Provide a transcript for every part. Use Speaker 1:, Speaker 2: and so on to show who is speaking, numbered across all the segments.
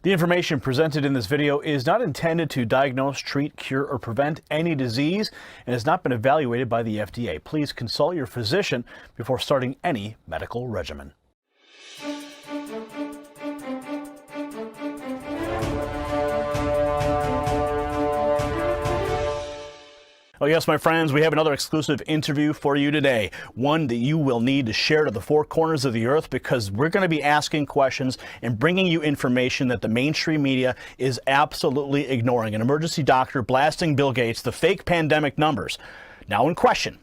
Speaker 1: The information presented in this video is not intended to diagnose, treat, cure, or prevent any disease and has not been evaluated by the FDA. Please consult your physician before starting any medical regimen. Oh yes, my friends, we have another exclusive interview for you today. One that you will need to share to the four corners of the earth, because we're going to be asking questions and bringing you information that the mainstream media is absolutely ignoring. An emergency doctor blasting Bill Gates, the fake pandemic numbers, now in question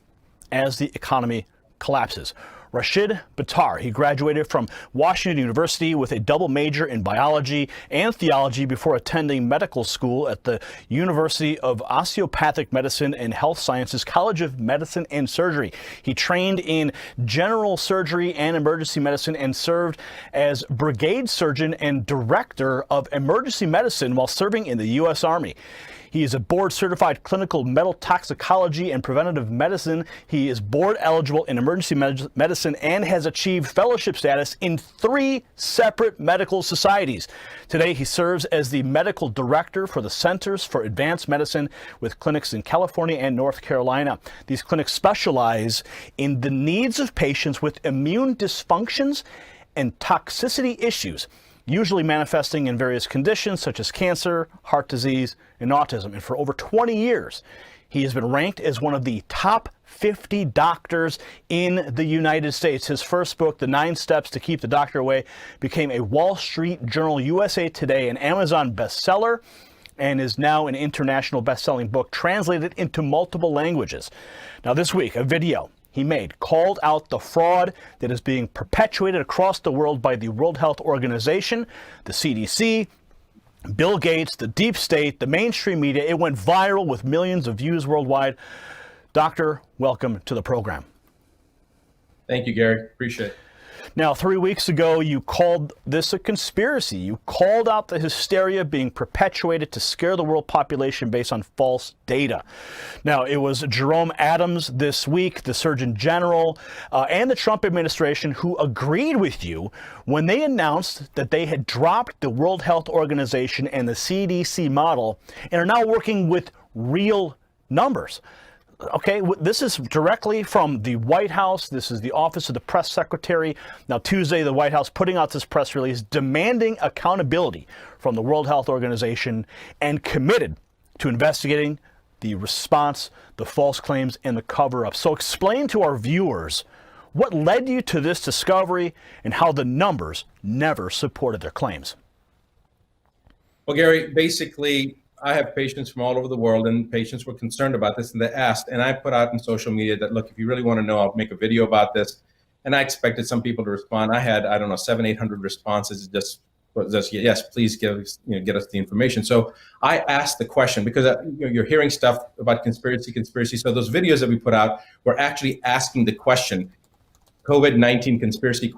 Speaker 1: as the economy collapses. Rashid Buttar, he graduated from Washington University with a double major in biology and theology before attending medical school at the University of Osteopathic Medicine and Health Sciences College of Medicine and Surgery. He trained in general surgery and emergency medicine and served as brigade surgeon and director of emergency medicine while serving in the U.S. Army. He is a board-certified clinical metal toxicology and preventative medicine. He is board eligible in emergency medicine and has achieved fellowship status in 3 separate medical societies. Today, he serves as the medical director for the Centers for Advanced Medicine with clinics in California and North Carolina. These clinics specialize in the needs of patients with immune dysfunctions and toxicity issues, usually manifesting in various conditions such as cancer, heart disease, and autism. And for over 20 years, he has been ranked as one of the top 50 doctors in the United States. His first book, The 9 Steps to Keep the Doctor Away, became a Wall Street Journal, USA Today, and Amazon bestseller, and is now an international best-selling book translated into multiple languages. Now this week, a video he made called out the fraud that is being perpetuated across the world by the World Health Organization, the CDC, Bill Gates, the deep state, the mainstream media. It went viral with millions of views worldwide. Doctor, welcome to the program.
Speaker 2: Thank you, Gary. Appreciate it.
Speaker 1: Now, 3 weeks ago, you called this a conspiracy. You called out the hysteria being perpetuated to scare the world population based on false data. Now, it was Jerome Adams this week, the Surgeon General, and the Trump administration who agreed with you when they announced that they had dropped the World Health Organization and the CDC model and are now working with real numbers. Okay, this is directly from the White House. This is the Office of the Press Secretary. Now, Tuesday, the White House putting out this press release demanding accountability from the World Health Organization and committed to investigating the response, the false claims, and the cover-up. So explain to our viewers what led you to this discovery and how the numbers never supported their claims.
Speaker 2: Well, Gary, basically, I have patients from all over the world, and patients were concerned about this, and they asked, and I put out in social media that, look, if you really want to know, I'll make a video about this. And I expected some people to respond. I had, 700-800 responses. Just yes, please get us the information. So I asked the question, because you're hearing stuff about conspiracy. So those videos that we put out were actually asking the question, COVID-19 conspiracy ?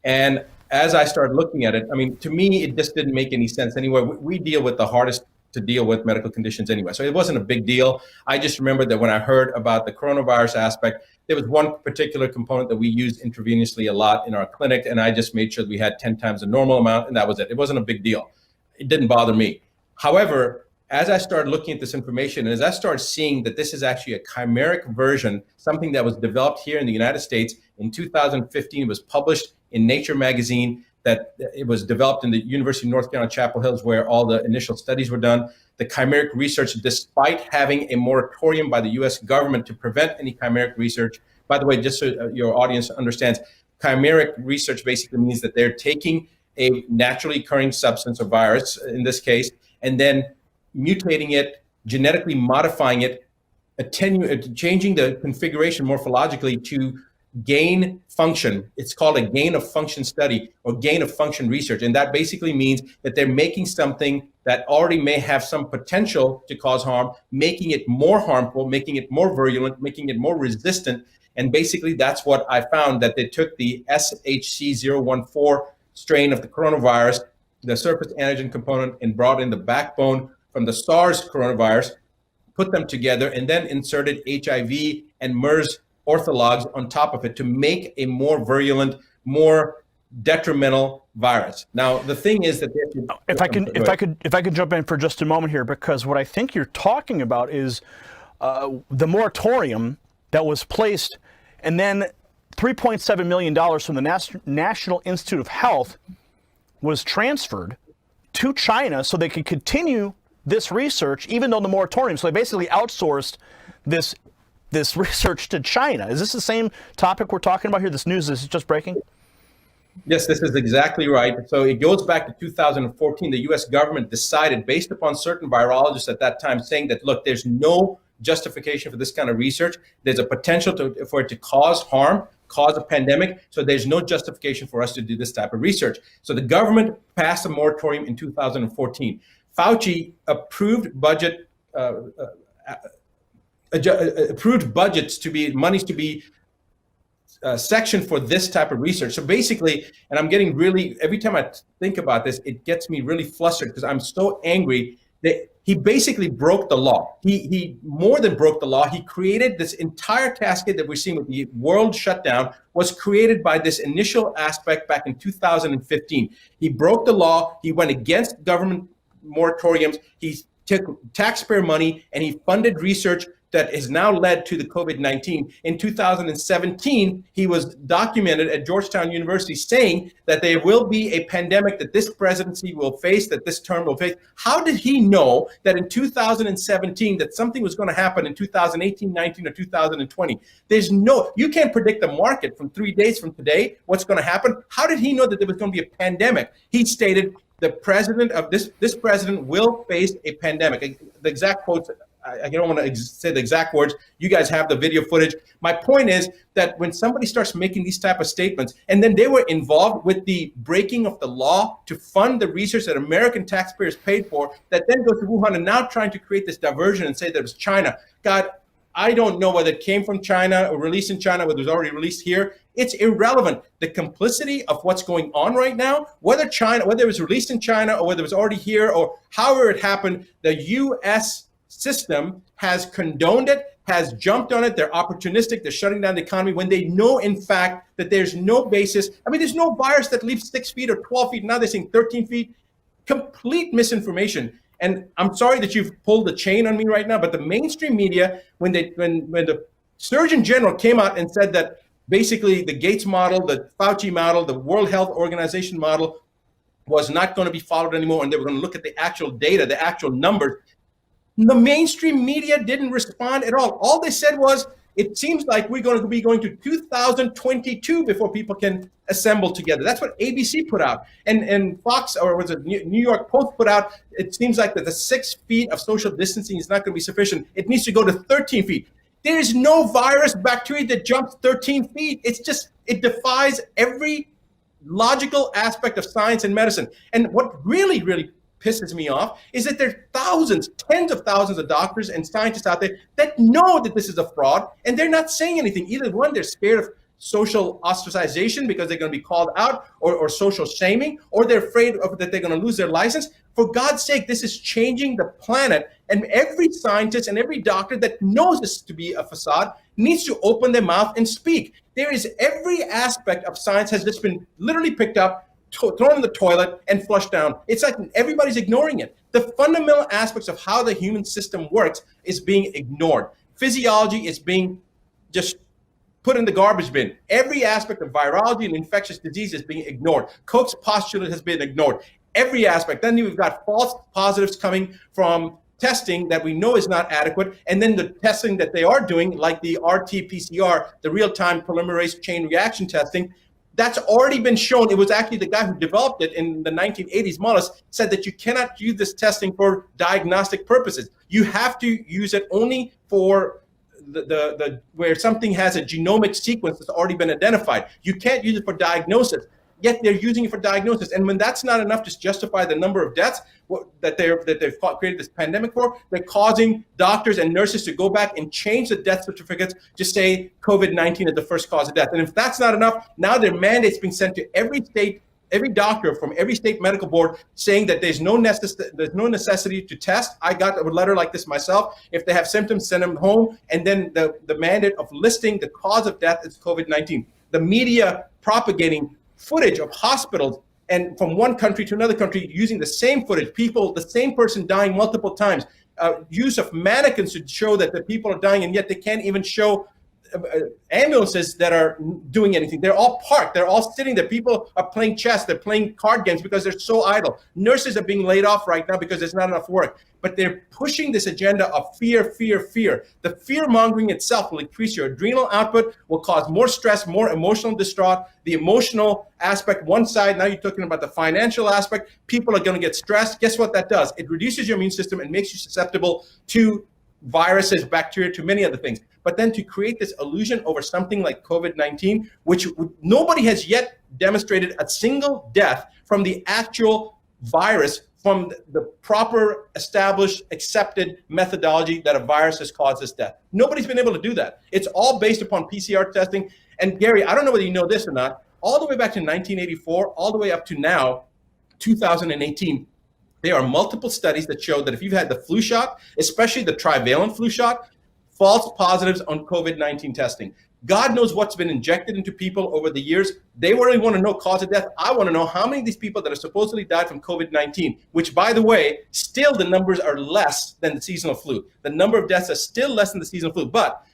Speaker 2: And as I started looking at it, to me, it just didn't make any sense anyway. We deal with the hardest to deal with medical conditions anyway. So it wasn't a big deal. I just remember that when I heard about the coronavirus aspect, there was one particular component that we used intravenously a lot in our clinic, and I just made sure that we had 10 times the normal amount, and that was it. It wasn't a big deal. It didn't bother me. However, as I started looking at this information, and as I started seeing that this is actually a chimeric version, something that was developed here in the United States in 2015, it was published in Nature magazine, that it was developed in the University of North Carolina, Chapel Hill, where all the initial studies were done. The chimeric research, despite having a moratorium by the US government to prevent any chimeric research, by the way, just so your audience understands, chimeric research basically means that they're taking a naturally occurring substance or virus, in this case, and then mutating it, genetically modifying it, changing the configuration morphologically to gain function. It's called a gain of function study or gain of function research. And that basically means that they're making something that already may have some potential to cause harm, making it more harmful, making it more virulent, making it more resistant. And basically that's what I found, that they took the SHC014 strain of the coronavirus, the surface antigen component, and brought in the backbone from the SARS coronavirus, put them together, and then inserted HIV and MERS orthologs on top of it to make a more virulent, more detrimental virus. Now, the thing is that
Speaker 1: if I could jump in for just a moment here, because what I think you're talking about is the moratorium that was placed, and then $3.7 million from the National Institute of Health was transferred to China so they could continue this research, even though the moratorium. So they basically outsourced this research to China. Is this the same topic we're talking about here? This news is just breaking?
Speaker 2: Yes, this is exactly right. So it goes back to 2014. The U.S. government decided, based upon certain virologists at that time, saying that, look, there's no justification for this kind of research. There's a potential for it to cause harm, cause a pandemic. So there's no justification for us to do this type of research. So the government passed a moratorium in 2014. Fauci approved approved budgets to be monies to be section for this type of research. So basically, and I'm getting really, every time I think about this, it gets me really flustered because I'm so angry that he basically broke the law. He more than broke the law. He created this entire cascade that we're seeing with the world shutdown was created by this initial aspect back in 2015. He broke the law. He went against government moratoriums. He took taxpayer money and he funded research that has now led to the COVID-19. In 2017, he was documented at Georgetown University saying that there will be a pandemic that this presidency will face, that this term will face. How did he know that in 2017 that something was going to happen in 2018, 19, or 2020? You can't predict the market from 3 days from today, what's going to happen. How did he know that there was going to be a pandemic? He stated the president of this president will face a pandemic. The exact quotes, I don't want to say the exact words. You guys have the video footage. My point is that when somebody starts making these type of statements, and then they were involved with the breaking of the law to fund the research that American taxpayers paid for, that then goes to Wuhan and now trying to create this diversion and say that it was China. God, I don't know whether it came from China or released in China, whether it was already released here. It's irrelevant. The complicity of what's going on right now, whether it was released in China or whether it was already here or however it happened, the U.S. system has condoned it, has jumped on it. They're opportunistic. They're shutting down the economy when they know, in fact, that there's no basis. I mean, there's no virus that leaves 6 feet or 12 feet. Now they're saying 13 feet. Complete misinformation. And I'm sorry that you've pulled the chain on me right now, but the mainstream media, when the Surgeon General came out and said that basically the Gates model, the Fauci model, the World Health Organization model was not going to be followed anymore, and they were going to look at the actual data, the actual numbers, the mainstream media didn't respond at all. All they said was, it seems like we're going to be going to 2022 before people can assemble together. That's what ABC put out. And Fox, or was it New York Post put out, it seems like that the 6 feet of social distancing is not going to be sufficient. It needs to go to 13 feet. There is no virus, bacteria that jumps 13 feet. It defies every logical aspect of science and medicine. And what really, really pisses me off is that there are thousands, tens of thousands of doctors and scientists out there that know that this is a fraud, and they're not saying anything. Either one, they're scared of social ostracization because they're going to be called out, or social shaming, or they're afraid that they're going to lose their license. For God's sake, this is changing the planet, and every scientist and every doctor that knows this to be a facade needs to open their mouth and speak. There is every aspect of science has just been literally picked up, thrown in the toilet and flushed down. It's like everybody's ignoring it. The fundamental aspects of how the human system works is being ignored. Physiology is being just put in the garbage bin. Every aspect of virology and infectious disease is being ignored. Koch's postulate has been ignored. Every aspect. Then we've got false positives coming from testing that we know is not adequate, and then the testing that they are doing, like the RT-PCR, the real-time polymerase chain reaction testing, that's already been shown. It was actually the guy who developed it in the 1980s, Mullis, said that you cannot use this testing for diagnostic purposes. You have to use it only for the where something has a genomic sequence that's already been identified. You can't use it for diagnosis, yet they're using it for diagnosis. And when that's not enough to justify the number of deaths that they've created this pandemic for, they're causing doctors and nurses to go back and change the death certificates to say COVID-19 is the first cause of death. And if that's not enough, now their mandates being sent to every state, every doctor from every state medical board saying that there's no necessity to test. I got a letter like this myself. If they have symptoms, send them home. And then the mandate of listing the cause of death is COVID-19. The media propagating footage of hospitals and from one country to another country using the same footage, people, the same person dying multiple times, use of mannequins to show that the people are dying, and yet they can't even show ambulances that are doing anything. They're all parked. They're all sitting there. People are playing chess. They're playing card games because they're so idle. Nurses are being laid off right now because there's not enough work. But they're pushing this agenda of fear, fear, fear. The fear mongering itself will increase your adrenal output, will cause more stress, more emotional distraught. The emotional aspect, one side, now you're talking about the financial aspect. People are going to get stressed. Guess what that does? It reduces your immune system and makes you susceptible to viruses, bacteria, to many other things. But then to create this illusion over something like COVID-19, which nobody has yet demonstrated a single death from the actual virus, from the proper, established, accepted methodology that a virus has caused this death. Nobody's been able to do that. It's all based upon PCR testing. And Gary, I don't know whether you know this or not, all the way back to 1984, all the way up to now, 2018, there are multiple studies that show that if you've had the flu shot, especially the trivalent flu shot, false positives on COVID-19 testing. God knows what's been injected into people over the years. They really want to know cause of death. I want to know how many of these people that are supposedly died from COVID-19, which, by the way, still the numbers are less than the seasonal flu. The number of deaths are still less than the seasonal flu. But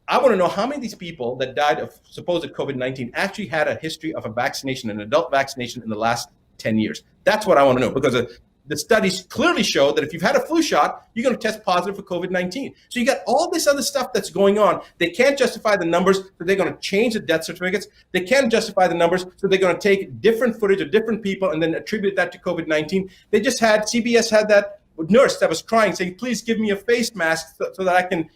Speaker 2: I want to know how many of these people that died of supposed COVID-19 actually had a history of a vaccination, an adult vaccination in the last 10 years. That's what I want to know, because the studies clearly show that if you've had a flu shot, you're going to test positive for COVID-19. So you got all this other stuff that's going on. They can't justify the numbers, so they're going to change the death certificates. They can't justify the numbers, so they're going to take different footage of different people and then attribute that to COVID-19. They just had, CBS had that nurse that was crying, saying, please give me a face mask so that I can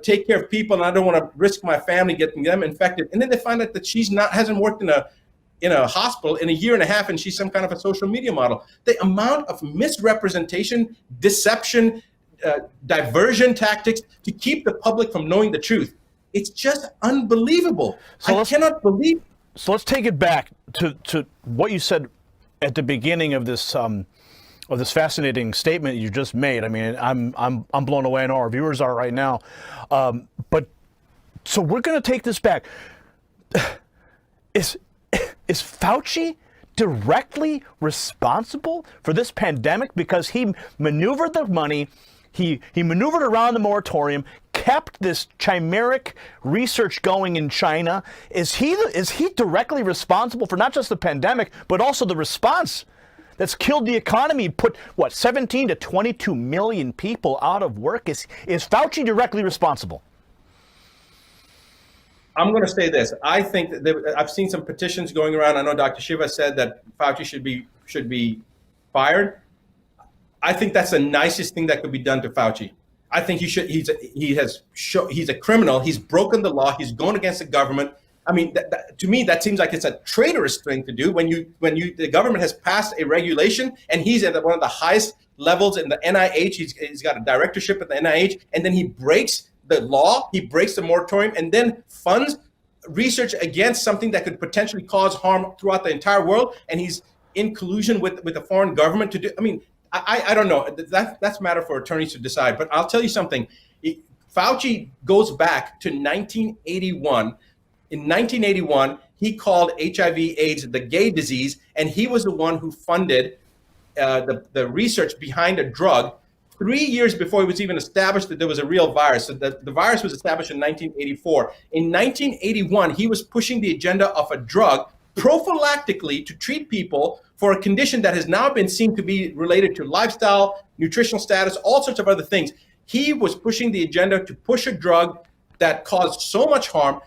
Speaker 2: take care of people, and I don't want to risk my family getting them infected. And then they find out that hasn't worked in a hospital in a year and a half, and she's some kind of a social media model. The amount of misrepresentation, deception, diversion tactics to keep the public from knowing the truth, it's just unbelievable. So I cannot believe.
Speaker 1: So let's take it back to what you said at the beginning of this fascinating statement you just made. I mean, I'm blown away, and all our viewers are right now. But so we're going to take this back. Is Fauci directly responsible for this pandemic because he maneuvered the money, he maneuvered around the moratorium, kept this chimeric research going in China? Is he directly responsible for not just the pandemic, but also the response that's killed the economy, put 17 to 22 million people out of work? Is Fauci directly responsible?
Speaker 2: I'm going to say this. I think that I've seen some petitions going around. I know Dr. Shiva said that Fauci should be fired. I think that's the nicest thing that could be done to Fauci. I think he should. He's a criminal. He's broken the law. He's gone against the government. I mean, to me, that seems like it's a traitorous thing to do when the government has passed a regulation and he's at one of the highest levels in the NIH. He's got a directorship at the NIH, and then he breaks the law, he breaks the moratorium, and then funds research against something that could potentially cause harm throughout the entire world, and he's in collusion with a foreign government to do. I mean, I don't know. That's a matter for attorneys to decide. But I'll tell you something. Fauci goes back to 1981. In 1981, he called HIV/AIDS the gay disease, and he was the one who funded the research behind a drug 3 years before it was even established that there was a real virus. So the virus was established in 1984. In 1981, he was pushing the agenda of a drug prophylactically to treat people for a condition that has now been seen to be related to lifestyle, nutritional status, all sorts of other things. He was pushing the agenda to push a drug that caused so much harm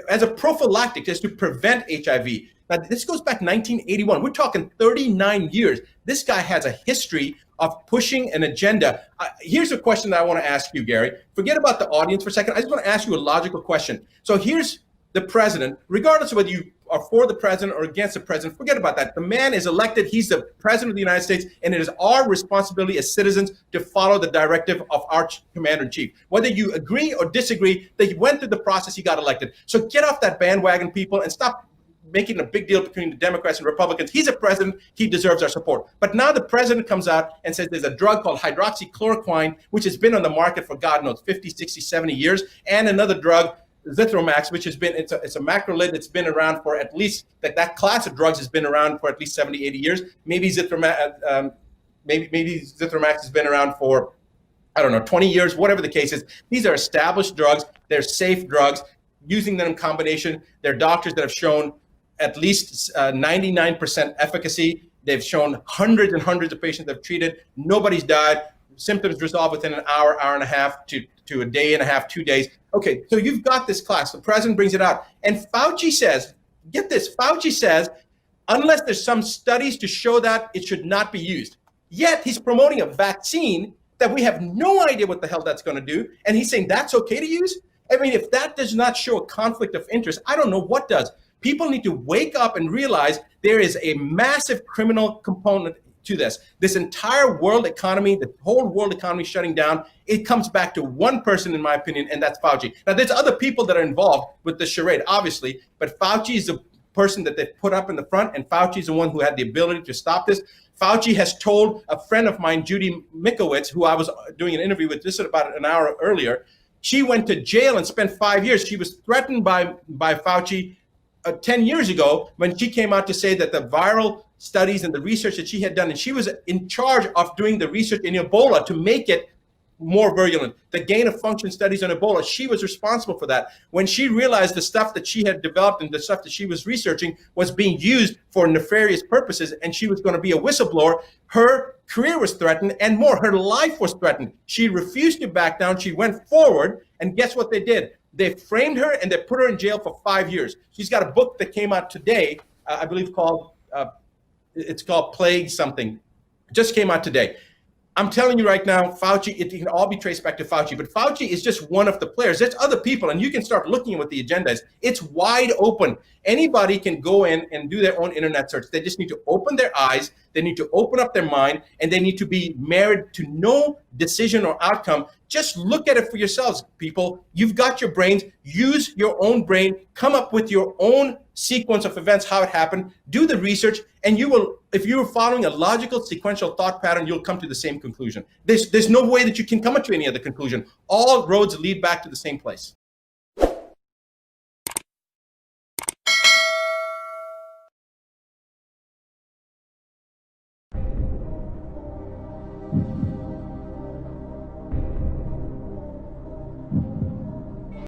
Speaker 2: as a prophylactic, just to prevent HIV. Now, this goes back 1981. We're talking 39 years. This guy has a history of pushing an agenda. Here's a question that I want to ask you, Gary. Forget about the audience for a second. I just want to ask you a logical question. So here's the president, regardless of whether you are for the president or against the president, forget about that. The man is elected. He's the president of the United States, and it is our responsibility as citizens to follow the directive of our commander-in-chief. Whether you agree or disagree, that he went through the process, he got elected. So get off that bandwagon, people, and stop making a big deal between the Democrats and Republicans. He's a president. He deserves our support. But now the president comes out and says there's a drug called hydroxychloroquine, which has been on the market for God knows 50, 60, 70 years, and another drug Zithromax, which has been, it's a macrolide that's been around for at least, that class of drugs has been around for at least 70, 80 years. Maybe Zithromax has been around for, I don't know, 20 years, whatever the case is. These are established drugs. They're safe drugs. Using them in combination, they're doctors that have shown at least 99% efficacy. They've shown hundreds and hundreds of patients they've treated. Nobody's died. Symptoms resolve within an hour, hour and a half to a day and a half, 2 days. Okay, so you've got this class. The president brings it out. And Fauci says, get this, Fauci says, unless there's some studies to show that, it should not be used. Yet he's promoting a vaccine that we have no idea what the hell that's going to do. And he's saying that's okay to use? I mean, if that does not show a conflict of interest, I don't know what does. People need to wake up and realize there is a massive criminal component to this. This entire world economy, the whole world economy shutting down, it comes back to one person, in my opinion, and that's Fauci. Now, there's other people that are involved with the charade, obviously, but Fauci is the person that they've put up in the front, and Fauci is the one who had the ability to stop this. Fauci has told a friend of mine, Judy Mikowitz, who I was doing an interview with just about an hour earlier, she went to jail and spent 5 years. She was threatened by Fauci 10 years ago when she came out to say that the viral studies and the research that she had done, and she was in charge of doing the research in Ebola to make it more virulent. The gain of function studies on Ebola, she was responsible for that. When she realized the stuff that she had developed and the stuff that she was researching was being used for nefarious purposes, and she was going to be a whistleblower, her career was threatened, and more, her life was threatened. She refused to back down. She went forward, and guess what they did? They framed her and they put her in jail for 5 years. She's got a book that came out today, I believe it's called Plague something. Just came out today. I'm telling you right now, Fauci, it can all be traced back to Fauci, but Fauci is just one of the players. There's other people, and you can start looking at what the agenda is. It's wide open. Anybody can go in and do their own internet search. They just need to open their eyes, they need to open up their mind, and they need to be married to no decision or outcome. Just look at it for yourselves, people. You've got your brains. Use your own brain. Come up with your own sequence of events, how it happened. Do the research, and you will, if you're following a logical sequential thought pattern, you'll come to the same conclusion. There's no way that you can come to any other conclusion. All roads lead back to the same place.